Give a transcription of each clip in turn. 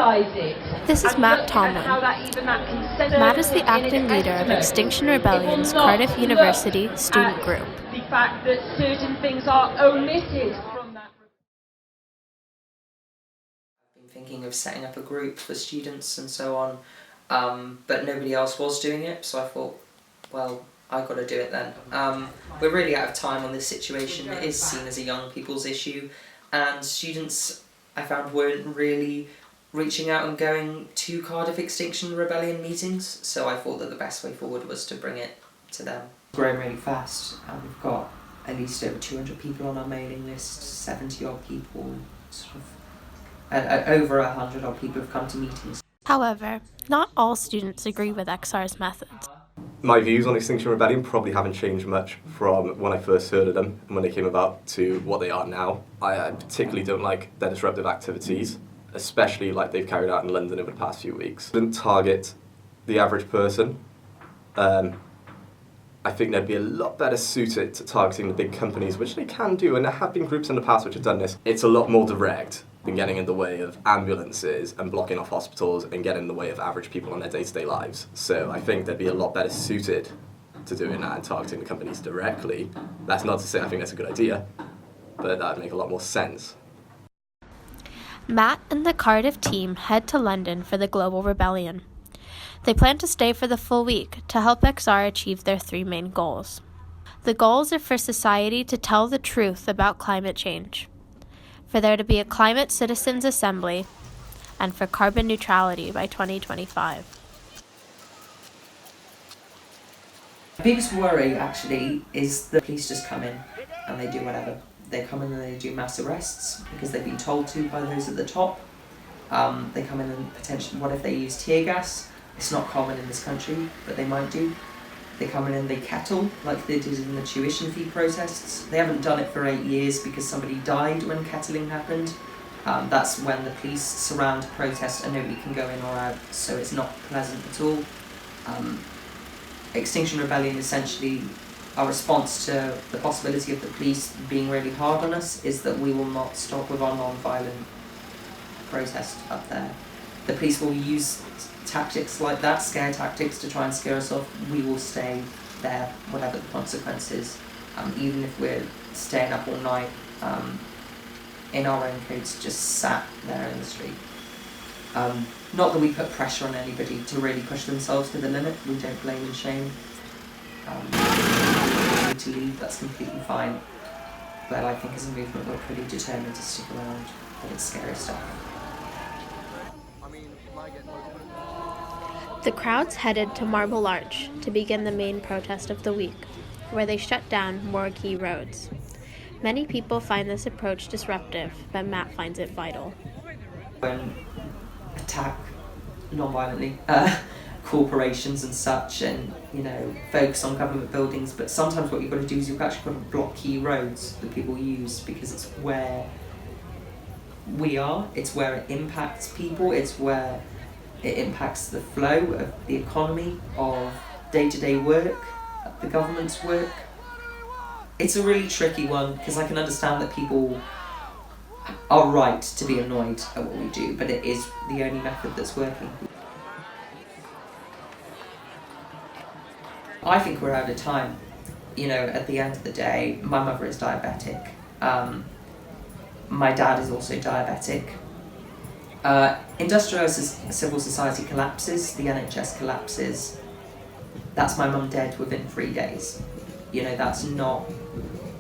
criminalise it. This is And Matt look Tomlin. at how that consensus Matt is the acting leader of Extinction Rebellion's Cardiff University student group. The fact that certain things are omitted from that. I've been thinking of setting up a group for students and so on, but nobody else was doing it, so I thought, well, I've got to do it then. We're really out of time on this situation. It is seen as a young people's issue, and students, I found, weren't really reaching out and going to Cardiff Extinction Rebellion meetings, so I thought that the best way forward was to bring it to them. It's growing really fast, and we've got at least over 200 people on our mailing list, 70 odd people, sort of, over 100 odd people have come to meetings. However, not all students agree with XR's methods. My views on Extinction Rebellion probably haven't changed much from when I first heard of them and when they came about to what they are now. I particularly don't like their disruptive activities, especially like they've carried out in London over the past few weeks. They didn't target the average person. I think they'd be a lot better suited to targeting the big companies, which they can do, and there have been groups in the past which have done this. It's a lot more direct than getting in the way of ambulances and blocking off hospitals and getting in the way of average people on their day-to-day lives. So I think they'd be a lot better suited to doing that and targeting the companies directly. That's not to say I think that's a good idea, but that would make a lot more sense. Matt and the Cardiff team head to London for the Global Rebellion. They plan to stay for the full week to help XR achieve their three main goals. The goals are for society to tell the truth about climate change, for there to be a climate citizens assembly, and for carbon neutrality by 2025. My biggest worry, actually, is the police just come in and they do whatever. They come in and they do mass arrests because they've been told to by those at the top. They come in and potentially, what if they use tear gas? It's not common in this country, but they might do. They come in and they kettle, like they did in the tuition fee protests. They haven't done it for 8 years because somebody died when kettling happened. That's when the police surround a protest and nobody can go in or out, so it's not pleasant at all. Extinction Rebellion, essentially, our response to the possibility of the police being really hard on us is that we will not stop with our non-violent protest up there. The police will use tactics like that, scare tactics, to try and scare us off. We will stay there, whatever the consequences, even if we're staying up all night in our own coats, just sat there in the street. Not that we put pressure on anybody to really push themselves to the limit. We don't blame and shame. If we need to leave, that's completely fine. But I think as a movement we're pretty determined to stick around, but it's scary stuff. The crowds headed to Marble Arch to begin the main protest of the week, where they shut down more key roads. Many people find this approach disruptive, but Matt finds it vital. When attack non-violently corporations and such, and focus on government buildings, but sometimes what you've got to do is you've actually got to block key roads that people use, because it's where we are, it's where it impacts people, it's where it impacts the flow of the economy, of day-to-day work, the government's work. It's a really tricky one, because I can understand that people are right to be annoyed at what we do, but it is the only method that's working. I think we're out of time. At the end of the day, my mother is diabetic. My dad is also diabetic. Industrialised civil society collapses, the NHS collapses. That's my mum dead within 3 days. That's not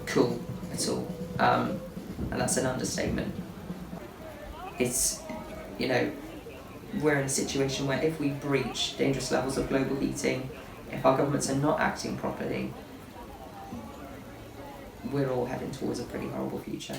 cool at all. And that's an understatement. It's, we're in a situation where if we breach dangerous levels of global heating, if our governments are not acting properly, we're all heading towards a pretty horrible future.